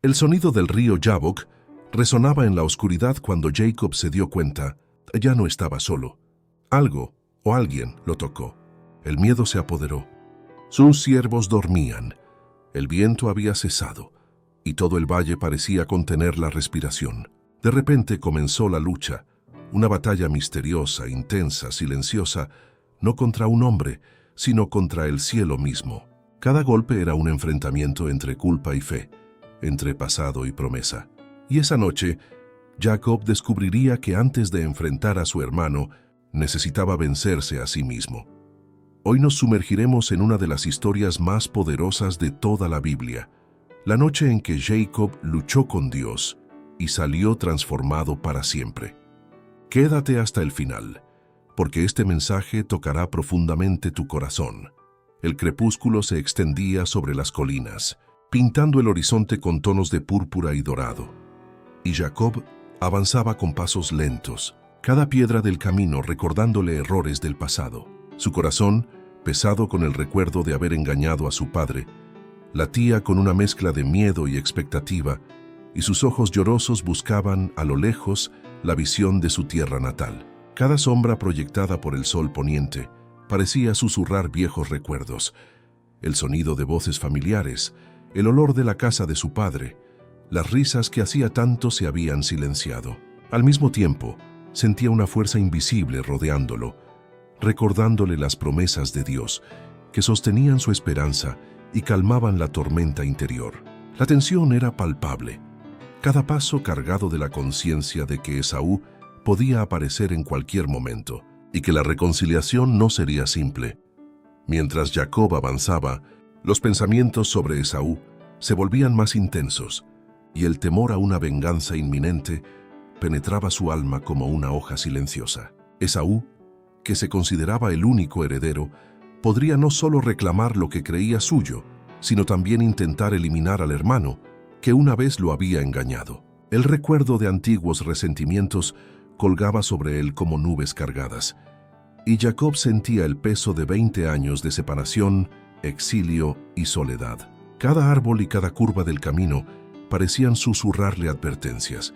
El sonido del río Jabbok resonaba en la oscuridad cuando Jacob se dio cuenta. Ya no estaba solo. Algo o alguien lo tocó. El miedo se apoderó. Sus siervos dormían. El viento había cesado y todo el valle parecía contener la respiración. De repente comenzó la lucha, una batalla misteriosa, intensa, silenciosa, no contra un hombre, sino contra el cielo mismo. Cada golpe era un enfrentamiento entre culpa y fe, entre pasado y promesa. Y esa noche, Jacob descubriría que antes de enfrentar a su hermano, necesitaba vencerse a sí mismo. Hoy nos sumergiremos en una de las historias más poderosas de toda la Biblia, la noche en que Jacob luchó con Dios y salió transformado para siempre. Quédate hasta el final, porque este mensaje tocará profundamente tu corazón. El crepúsculo se extendía sobre las colinas, pintando el horizonte con tonos de púrpura y dorado. Y Jacob avanzaba con pasos lentos, cada piedra del camino recordándole errores del pasado. Su corazón, pesado con el recuerdo de haber engañado a su padre, latía con una mezcla de miedo y expectativa, y sus ojos llorosos buscaban a lo lejos la visión de su tierra natal. Cada sombra proyectada por el sol poniente parecía susurrar viejos recuerdos, el sonido de voces familiares, el olor de la casa de su padre, las risas que hacía tanto se habían silenciado. Al mismo tiempo, sentía una fuerza invisible rodeándolo, recordándole las promesas de Dios, que sostenían su esperanza y calmaban la tormenta interior. La tensión era palpable, cada paso cargado de la conciencia de que Esaú podía aparecer en cualquier momento y que la reconciliación no sería simple. Mientras Jacob avanzaba, los pensamientos sobre Esaú se volvían más intensos y el temor a una venganza inminente penetraba su alma como una hoja silenciosa. Esaú, que se consideraba el único heredero, podría no solo reclamar lo que creía suyo, sino también intentar eliminar al hermano que una vez lo había engañado. El recuerdo de antiguos resentimientos colgaba sobre él como nubes cargadas, y Jacob sentía el peso de 20 años de separación, exilio y soledad. Cada árbol y cada curva del camino parecían susurrarle advertencias,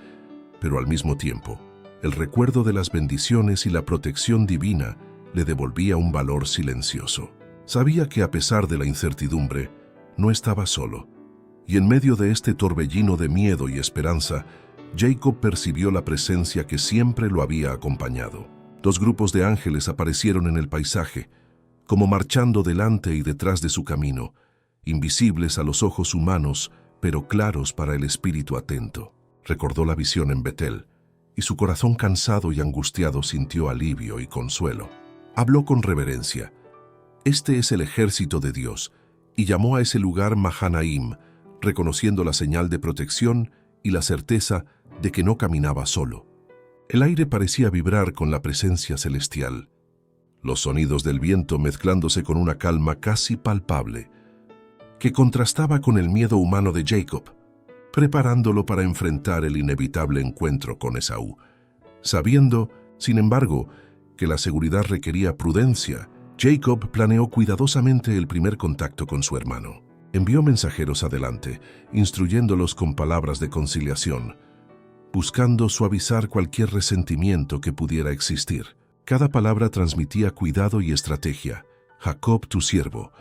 pero al mismo tiempo, el recuerdo de las bendiciones y la protección divina le devolvía un valor silencioso. Sabía que a pesar de la incertidumbre, no estaba solo, y en medio de este torbellino de miedo y esperanza, Jacob percibió la presencia que siempre lo había acompañado. 2 grupos de ángeles aparecieron en el paisaje, como marchando delante y detrás de su camino, invisibles a los ojos humanos, pero claros para el espíritu atento. Recordó la visión en Betel, y su corazón cansado y angustiado sintió alivio y consuelo. Habló con reverencia. Este es el ejército de Dios, y llamó a ese lugar Mahanaim, reconociendo la señal de protección y la certeza de que no caminaba solo. El aire parecía vibrar con la presencia celestial, los sonidos del viento mezclándose con una calma casi palpable, que contrastaba con el miedo humano de Jacob, preparándolo para enfrentar el inevitable encuentro con Esaú. Sabiendo, sin embargo, que la seguridad requería prudencia, Jacob planeó cuidadosamente el primer contacto con su hermano. Envió mensajeros adelante, instruyéndolos con palabras de conciliación, buscando suavizar cualquier resentimiento que pudiera existir. Cada palabra transmitía cuidado y estrategia. Jacob, tu siervo,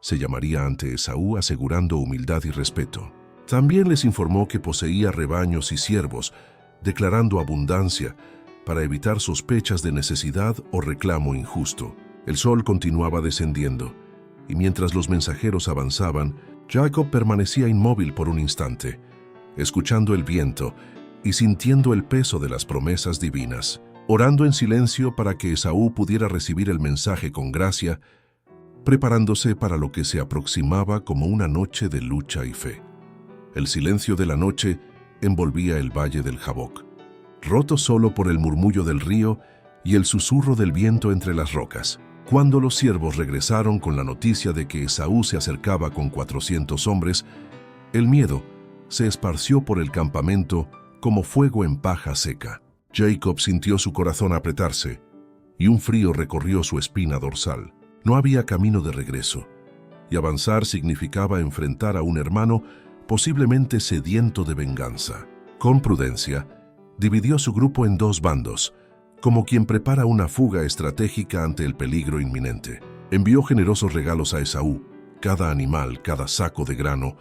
se llamaría ante Esaú asegurando humildad y respeto. También les informó que poseía rebaños y siervos, declarando abundancia para evitar sospechas de necesidad o reclamo injusto. El sol continuaba descendiendo, y mientras los mensajeros avanzaban, Jacob permanecía inmóvil por un instante, escuchando el viento y sintiendo el peso de las promesas divinas, orando en silencio para que Esaú pudiera recibir el mensaje con gracia, preparándose para lo que se aproximaba como una noche de lucha y fe. El silencio de la noche envolvía el valle del Jabbok, roto solo por el murmullo del río y el susurro del viento entre las rocas. Cuando los siervos regresaron con la noticia de que Esaú se acercaba con 400 hombres, el miedo se esparció por el campamento como fuego en paja seca. Jacob sintió su corazón apretarse y un frío recorrió su espina dorsal. No había camino de regreso, y avanzar significaba enfrentar a un hermano posiblemente sediento de venganza. Con prudencia, dividió su grupo en dos bandos, como quien prepara una fuga estratégica ante el peligro inminente. Envió generosos regalos a Esaú, cada animal, cada saco de grano,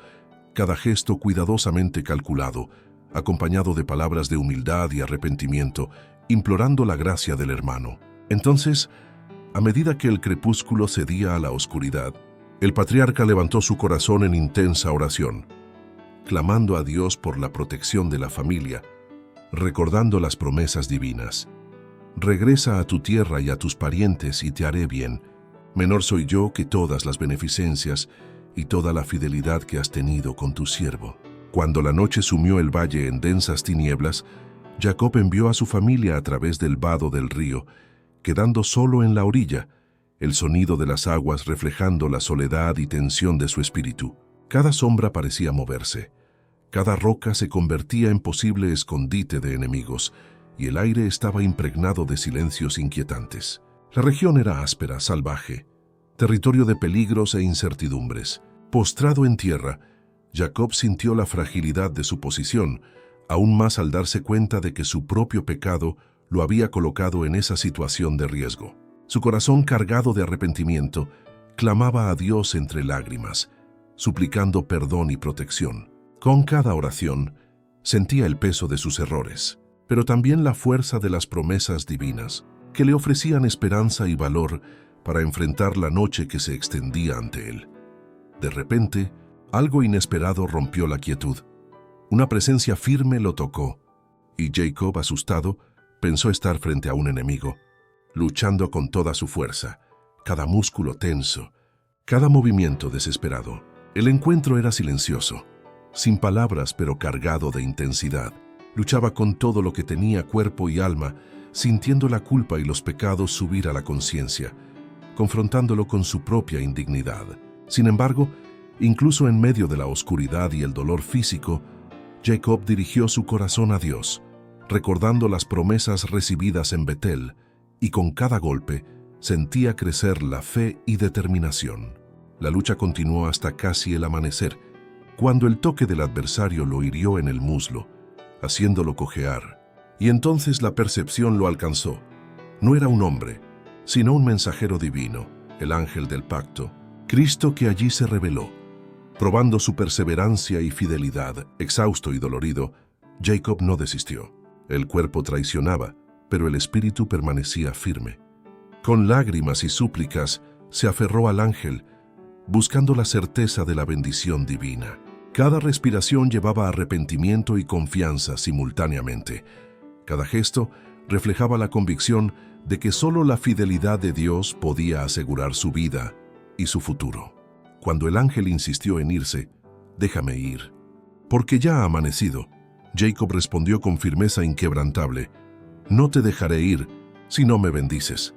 cada gesto cuidadosamente calculado, acompañado de palabras de humildad y arrepentimiento, implorando la gracia del hermano. Entonces, a medida que el crepúsculo cedía a la oscuridad, el patriarca levantó su corazón en intensa oración, clamando a Dios por la protección de la familia, recordando las promesas divinas. Regresa a tu tierra y a tus parientes y te haré bien. Menor soy yo que todas las beneficencias y toda la fidelidad que has tenido con tu siervo. Cuando la noche sumió el valle en densas tinieblas, Jacob envió a su familia a través del vado del río, quedando solo en la orilla, el sonido de las aguas reflejando la soledad y tensión de su espíritu. Cada sombra parecía moverse, cada roca se convertía en posible escondite de enemigos, y el aire estaba impregnado de silencios inquietantes. La región era áspera, salvaje, territorio de peligros e incertidumbres. Postrado en tierra, Jacob sintió la fragilidad de su posición, aún más al darse cuenta de que su propio pecado lo había colocado en esa situación de riesgo. Su corazón cargado de arrepentimiento clamaba a Dios entre lágrimas, suplicando perdón y protección. Con cada oración, sentía el peso de sus errores, pero también la fuerza de las promesas divinas, que le ofrecían esperanza y valor para enfrentar la noche que se extendía ante él. De repente, algo inesperado rompió la quietud. Una presencia firme lo tocó, y Jacob, asustado, pensó estar frente a un enemigo, luchando con toda su fuerza, cada músculo tenso, cada movimiento desesperado. El encuentro era silencioso, sin palabras pero cargado de intensidad. Luchaba con todo lo que tenía, cuerpo y alma, sintiendo la culpa y los pecados subir a la conciencia, confrontándolo con su propia indignidad. Sin embargo, incluso en medio de la oscuridad y el dolor físico, Jacob dirigió su corazón a Dios, recordando las promesas recibidas en Betel, y con cada golpe sentía crecer la fe y determinación. La lucha continuó hasta casi el amanecer, cuando el toque del adversario lo hirió en el muslo, haciéndolo cojear. Y entonces la percepción lo alcanzó. No era un hombre, sino un mensajero divino, el ángel del pacto, Cristo, que allí se reveló. Probando su perseverancia y fidelidad, exhausto y dolorido, Jacob no desistió. El cuerpo traicionaba, pero el espíritu permanecía firme. Con lágrimas y súplicas, se aferró al ángel, buscando la certeza de la bendición divina. Cada respiración llevaba arrepentimiento y confianza simultáneamente. Cada gesto reflejaba la convicción de que solo la fidelidad de Dios podía asegurar su vida y su futuro. Cuando el ángel insistió en irse, «Déjame ir, porque ya ha amanecido», Jacob respondió con firmeza inquebrantable, «No te dejaré ir si no me bendices».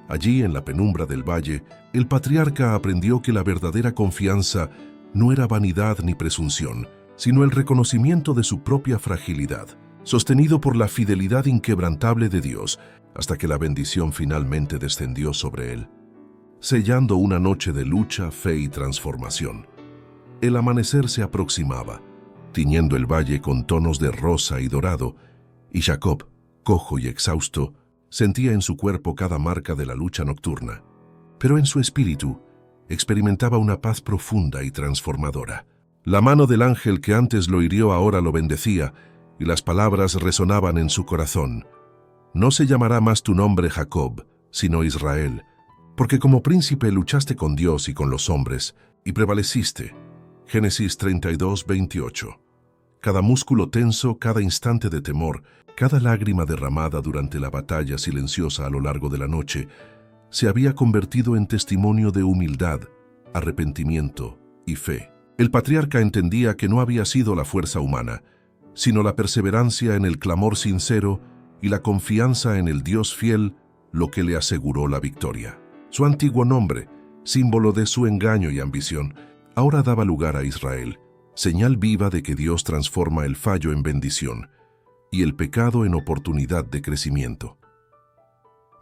Allí, en la penumbra del valle, el patriarca aprendió que la verdadera confianza no era vanidad ni presunción, sino el reconocimiento de su propia fragilidad, sostenido por la fidelidad inquebrantable de Dios, hasta que la bendición finalmente descendió sobre él, sellando una noche de lucha, fe y transformación. El amanecer se aproximaba, tiñendo el valle con tonos de rosa y dorado, y Jacob, cojo y exhausto, sentía en su cuerpo cada marca de la lucha nocturna, pero en su espíritu experimentaba una paz profunda y transformadora. La mano del ángel que antes lo hirió ahora lo bendecía, y las palabras resonaban en su corazón. «No se llamará más tu nombre Jacob, sino Israel, porque como príncipe luchaste con Dios y con los hombres, y prevaleciste». Génesis 32:28. Cada músculo tenso, cada instante de temor, cada lágrima derramada durante la batalla silenciosa a lo largo de la noche, se había convertido en testimonio de humildad, arrepentimiento y fe. El patriarca entendía que no había sido la fuerza humana, sino la perseverancia en el clamor sincero y la confianza en el Dios fiel lo que le aseguró la victoria. Su antiguo nombre, símbolo de su engaño y ambición, ahora daba lugar a Israel, señal viva de que Dios transforma el fallo en bendición y el pecado en oportunidad de crecimiento.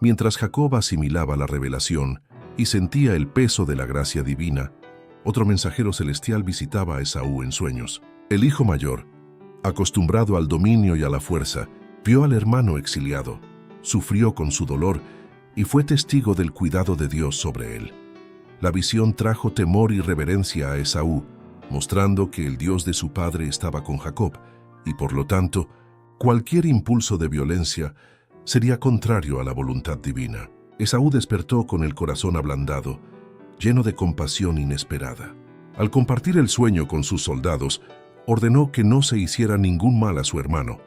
Mientras Jacob asimilaba la revelación y sentía el peso de la gracia divina, otro mensajero celestial visitaba a Esaú en sueños. El hijo mayor, acostumbrado al dominio y a la fuerza, vio al hermano exiliado, sufrió con su dolor y fue testigo del cuidado de Dios sobre él. La visión trajo temor y reverencia a Esaú, mostrando que el Dios de su padre estaba con Jacob, y por lo tanto, cualquier impulso de violencia sería contrario a la voluntad divina. Esaú despertó con el corazón ablandado, lleno de compasión inesperada. Al compartir el sueño con sus soldados, ordenó que no se hiciera ningún mal a su hermano,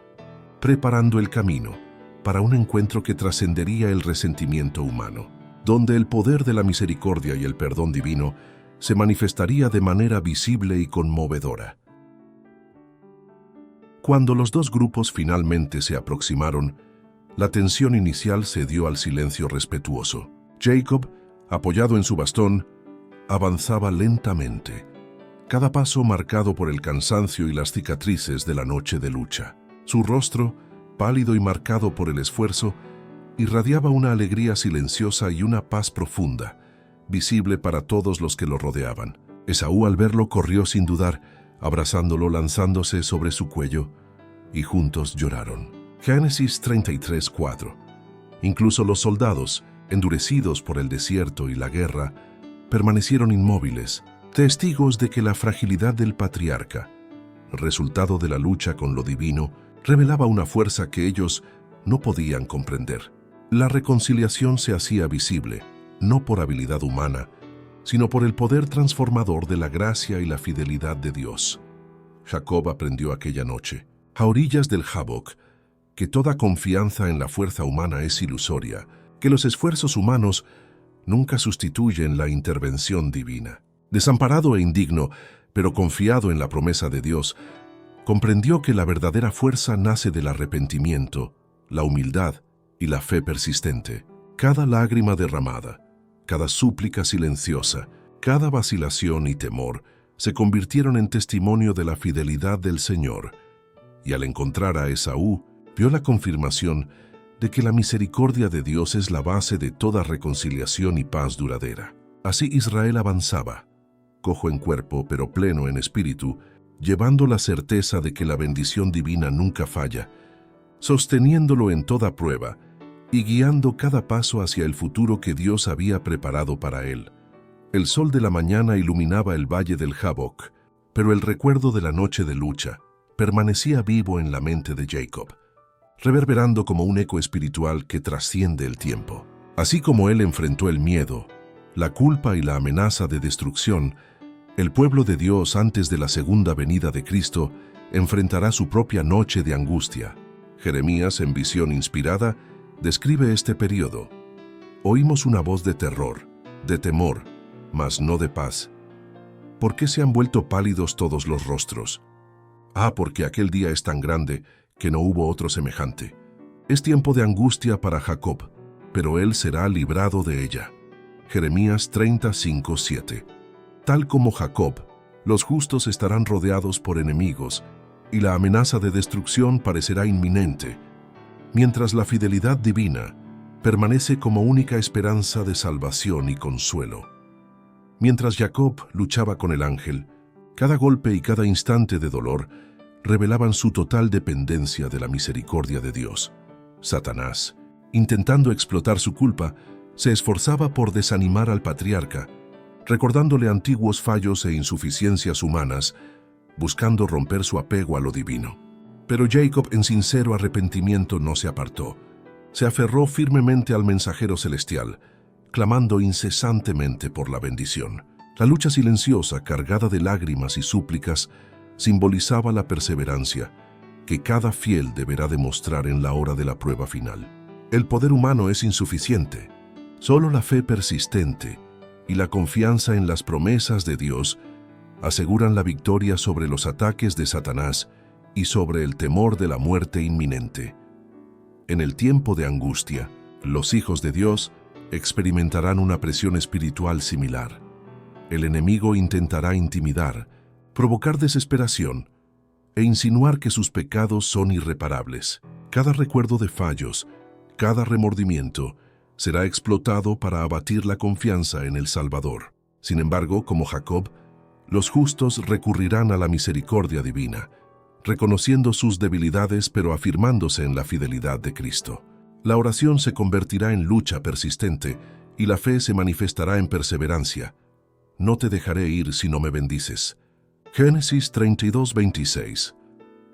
preparando el camino para un encuentro que trascendería el resentimiento humano, donde el poder de la misericordia y el perdón divino se manifestaría de manera visible y conmovedora. Cuando los dos grupos finalmente se aproximaron, la tensión inicial cedió al silencio respetuoso. Jacob, apoyado en su bastón, avanzaba lentamente, cada paso marcado por el cansancio y las cicatrices de la noche de lucha. Su rostro, pálido y marcado por el esfuerzo, irradiaba una alegría silenciosa y una paz profunda, visible para todos los que lo rodeaban. Esaú al verlo corrió sin dudar, abrazándolo, lanzándose sobre su cuello, y juntos lloraron. Génesis 33:4. Incluso los soldados, endurecidos por el desierto y la guerra, permanecieron inmóviles, testigos de que la fragilidad del patriarca, resultado de la lucha con lo divino, revelaba una fuerza que ellos no podían comprender. La reconciliación se hacía visible, no por habilidad humana, sino por el poder transformador de la gracia y la fidelidad de Dios. Jacob aprendió aquella noche, a orillas del Jaboc, que toda confianza en la fuerza humana es ilusoria, que los esfuerzos humanos nunca sustituyen la intervención divina. Desamparado e indigno, pero confiado en la promesa de Dios, comprendió que la verdadera fuerza nace del arrepentimiento, la humildad y la fe persistente. Cada lágrima derramada, cada súplica silenciosa, cada vacilación y temor se convirtieron en testimonio de la fidelidad del Señor, y al encontrar a Esaú, vio la confirmación de que la misericordia de Dios es la base de toda reconciliación y paz duradera. Así Israel avanzaba, cojo en cuerpo pero pleno en espíritu, llevando la certeza de que la bendición divina nunca falla, sosteniéndolo en toda prueba y guiando cada paso hacia el futuro que Dios había preparado para él. El sol de la mañana iluminaba el valle del Jaboc, pero el recuerdo de la noche de lucha permanecía vivo en la mente de Jacob, reverberando como un eco espiritual que trasciende el tiempo. Así como él enfrentó el miedo, la culpa y la amenaza de destrucción, el pueblo de Dios antes de la segunda venida de Cristo enfrentará su propia noche de angustia. Jeremías, en visión inspirada, describe este periodo. Oímos una voz de terror, de temor, mas no de paz. ¿Por qué se han vuelto pálidos todos los rostros? Porque aquel día es tan grande que no hubo otro semejante. Es tiempo de angustia para Jacob, pero él será librado de ella. Jeremías 35:7. Tal como Jacob, los justos estarán rodeados por enemigos, y la amenaza de destrucción parecerá inminente, mientras la fidelidad divina permanece como única esperanza de salvación y consuelo. Mientras Jacob luchaba con el ángel, cada golpe y cada instante de dolor revelaban su total dependencia de la misericordia de Dios. Satanás, intentando explotar su culpa, se esforzaba por desanimar al patriarca, recordándole antiguos fallos e insuficiencias humanas, buscando romper su apego a lo divino. Pero Jacob, en sincero arrepentimiento, no se apartó. Se aferró firmemente al mensajero celestial, clamando incesantemente por la bendición. La lucha silenciosa, cargada de lágrimas y súplicas, simbolizaba la perseverancia que cada fiel deberá demostrar en la hora de la prueba final. El poder humano es insuficiente. Solo la fe persistente y la confianza en las promesas de Dios aseguran la victoria sobre los ataques de Satanás y sobre el temor de la muerte inminente. En el tiempo de angustia, los hijos de Dios experimentarán una presión espiritual similar. El enemigo intentará intimidar, provocar desesperación e insinuar que sus pecados son irreparables. Cada recuerdo de fallos, cada remordimiento, será explotado para abatir la confianza en el Salvador. Sin embargo, como Jacob, Los justos recurrirán a la misericordia divina, reconociendo sus debilidades pero afirmándose en la fidelidad de Cristo. La oración se convertirá en lucha persistente y la fe se manifestará en perseverancia. No te dejaré ir si no me bendices. Génesis 32:26.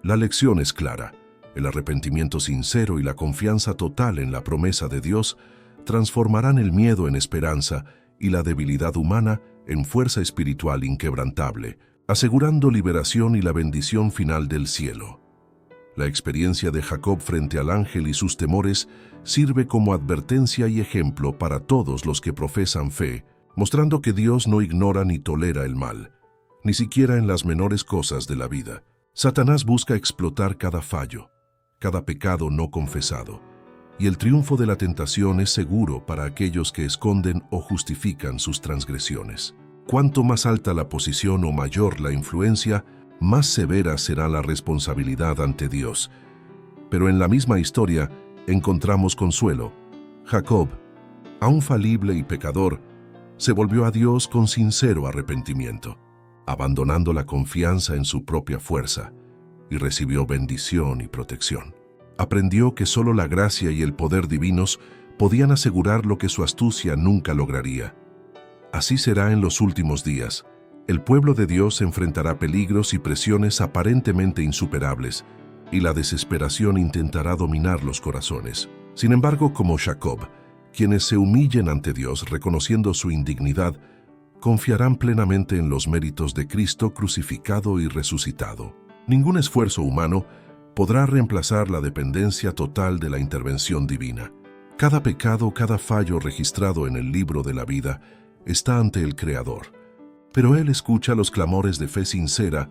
La lección es clara. El arrepentimiento sincero y la confianza total en la promesa de Dios transformarán el miedo en esperanza y la debilidad humana en fuerza espiritual inquebrantable, asegurando liberación y la bendición final del cielo. La experiencia de Jacob frente al ángel y sus temores sirve como advertencia y ejemplo para todos los que profesan fe, mostrando que Dios no ignora ni tolera el mal, ni siquiera en las menores cosas de la vida. Satanás busca explotar cada fallo, cada pecado no confesado, y el triunfo de la tentación es seguro para aquellos que esconden o justifican sus transgresiones. Cuanto más alta la posición o mayor la influencia, más severa será la responsabilidad ante Dios. Pero en la misma historia encontramos consuelo. Jacob, aún falible y pecador, se volvió a Dios con sincero arrepentimiento, abandonando la confianza en su propia fuerza, y recibió bendición y protección. Aprendió que solo la gracia y el poder divinos podían asegurar lo que su astucia nunca lograría. Así será en los últimos días. El pueblo de Dios enfrentará peligros y presiones aparentemente insuperables, y la desesperación intentará dominar los corazones. Sin embargo, como Jacob, quienes se humillen ante Dios reconociendo su indignidad, confiarán plenamente en los méritos de Cristo crucificado y resucitado. Ningún esfuerzo humano podrá reemplazar la dependencia total de la intervención divina. Cada pecado, cada fallo registrado en el libro de la vida está ante el Creador, pero Él escucha los clamores de fe sincera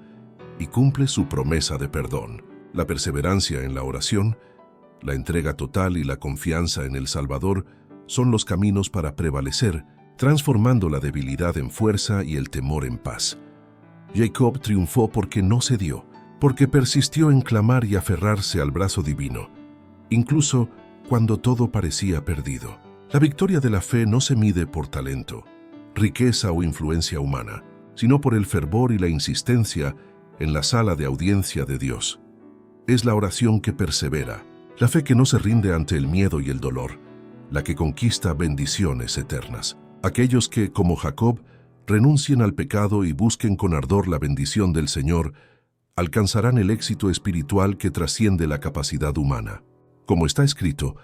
y cumple su promesa de perdón. La perseverancia en la oración, la entrega total y la confianza en el Salvador son los caminos para prevalecer, transformando la debilidad en fuerza y el temor en paz. Jacob triunfó porque no cedió, porque persistió en clamar y aferrarse al brazo divino, incluso cuando todo parecía perdido. La victoria de la fe no se mide por talento, riqueza o influencia humana, sino por el fervor y la insistencia en la sala de audiencia de Dios. Es la oración que persevera, la fe que no se rinde ante el miedo y el dolor, la que conquista bendiciones eternas. Aquellos que, como Jacob, renuncien al pecado y busquen con ardor la bendición del Señor, alcanzarán el éxito espiritual que trasciende la capacidad humana. Como está escrito,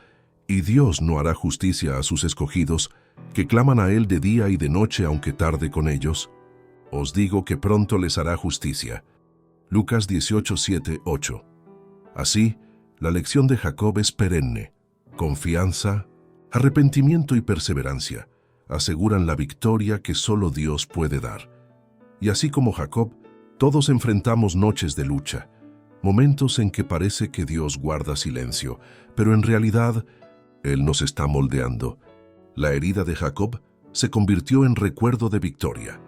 y Dios no hará justicia a sus escogidos, que claman a Él de día y de noche aunque tarde con ellos. Os digo que pronto les hará justicia. Lucas 18:7-8. Así, la lección de Jacob es perenne. Confianza, arrepentimiento y perseverancia aseguran la victoria que solo Dios puede dar. Y así como Jacob, todos enfrentamos noches de lucha, momentos en que parece que Dios guarda silencio, pero en realidad Él nos está moldeando. La herida de Jacob se convirtió en recuerdo de victoria,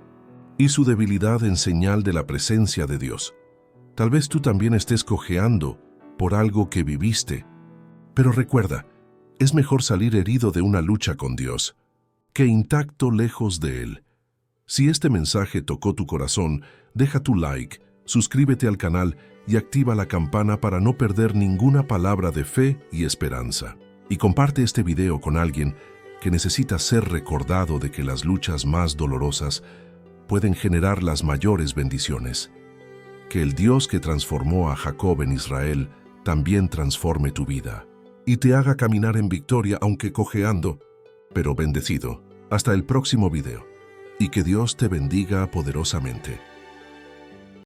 y su debilidad en señal de la presencia de Dios. Tal vez tú también estés cojeando por algo que viviste, pero recuerda, es mejor salir herido de una lucha con Dios que intacto lejos de Él. Si este mensaje tocó tu corazón, deja tu like, suscríbete al canal y activa la campana para no perder ninguna palabra de fe y esperanza. Y comparte este video con alguien que necesita ser recordado de que las luchas más dolorosas pueden generar las mayores bendiciones. Que el Dios que transformó a Jacob en Israel también transforme tu vida y te haga caminar en victoria aunque cojeando, pero bendecido. Hasta el próximo video. Y que Dios te bendiga poderosamente.